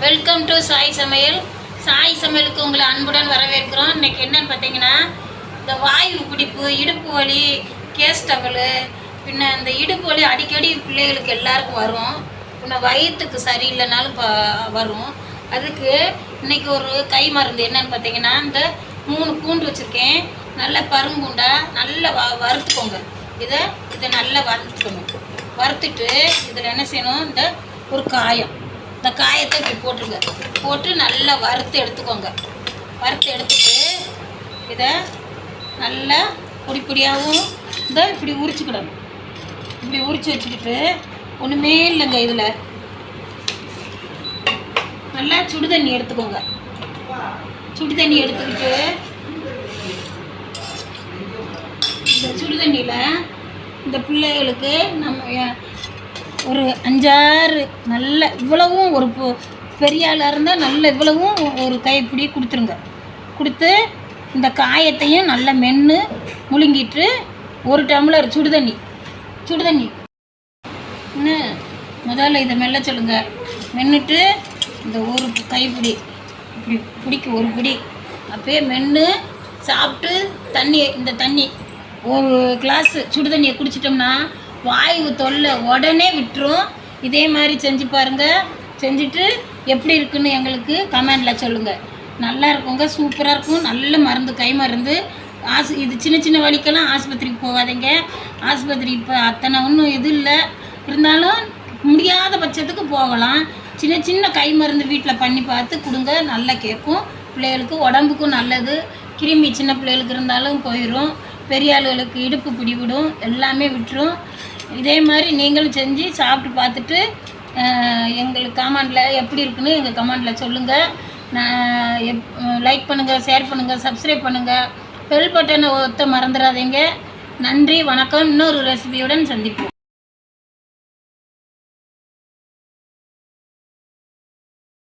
Welcome to Sai சமையல். சாய் சமையலுக்கு உங்களை அன்புடன் வரவேற்கிறோம். இன்றைக்கி என்னன்னு பார்த்தீங்கன்னா, இந்த வாயு பிடிப்பு, இடுப்பு வலி, கேஸ் டபுள், பின்ன இந்த இடுப்பு வலி அடிக்கடி பிள்ளைகளுக்கு எல்லாருக்கும் வரும். பின்ன வயிற்றுக்கு சரியில்லைனாலும் வரும். அதுக்கு இன்றைக்கி ஒரு கை மருந்து என்னன்னு பார்த்தீங்கன்னா, இந்த 3 பூண்டு வச்சுருக்கேன். நல்லா பரும்பூண்டா நல்லா வறுத்துக்கோங்க. இதை நல்லா வறுத்துக்கணும். வறுத்துட்டு இதில் என்ன செய்யணும், இந்த ஒரு காயம், இந்த காயத்தை இப்படி போட்டுருங்க. போட்டு நல்லா வறுத்து எடுத்துக்கோங்க. வறுத்து எடுத்துட்டு இதை நல்லா பொடியாகவும் இப்படி உரிச்சுக்கிடணும். இப்படி உரித்து வச்சுக்கிட்டு ஒன்றுமே இல்லைங்க, இதில் நல்லா சுடு தண்ணி எடுத்துக்கோங்க. சுடு தண்ணி எடுத்துக்கிட்டு இந்த சுடு தண்ணியில் இந்த பிள்ளைகளுக்கு நம்ம ஒரு 5-6 நல்ல இவ்வளவும் ஒரு பெரிய ஆளாக இருந்தால் நல்ல இவ்வளவும் ஒரு கைப்பிடி கொடுத்துருங்க. கொடுத்து இந்த காயத்தையும் நல்லா மென்று முழுங்கிட்டு 1 டம்ளர் சுடு தண்ணி இன்னும் முதல்ல இதை மெல்ல சொல்லுங்கள். மென்னுட்டு இந்த ஒரு கைப்பிடி இப்படி பிடிக்க ஒரு பிடி அப்படியே மென்று சாப்பிட்டு இந்த தண்ணி ஒரு கிளாஸ் சுடு தண்ணியை குடிச்சிட்டோம்னா வாயு தொல்லை உடனே விட்டுரும். இதே மாதிரி செஞ்சு பாருங்கள். செஞ்சுட்டு எப்படி இருக்குன்னு எங்களுக்கு கமெண்டில் சொல்லுங்கள். நல்லா இருக்குங்க, சூப்பராக இருக்கும். நல்ல மருந்து, கை மருந்து. இது சின்ன வலிக்கெல்லாம் ஆஸ்பத்திரிக்கு போகாதீங்க. ஆஸ்பத்திரி இப்போ அத்தனை ஒன்றும் இது இல்லை. இருந்தாலும் முடியாத பட்சத்துக்கு போகலாம். சின்ன கை மருந்து வீட்டில் பண்ணி பார்த்து கொடுங்க. நல்லா கேட்கும். பிள்ளைகளுக்கு உடம்புக்கும் நல்லது. கிருமி சின்ன பிள்ளைகளுக்கு இருந்தாலும் போயிடும். பெரிய ஆளுகளுக்கு இடுப்பு பிடிவிடும், எல்லாமே விட்டுரும். இதே மாதிரி நீங்களும் செஞ்சு சாப்பிட்டு பார்த்துட்டு எங்களுக்கு கமெண்டில் எப்படி இருக்குன்னு எங்கள் கமெண்டில் சொல்லுங்கள். லைக் பண்ணுங்கள், ஷேர் பண்ணுங்கள், சப்ஸ்கிரைப் பண்ணுங்கள். பெல் பட்டனை ஒத்த மறந்துடாதீங்க. நன்றி, வணக்கம். இன்னொரு ரெசிபியுடன் சந்திப்போம்.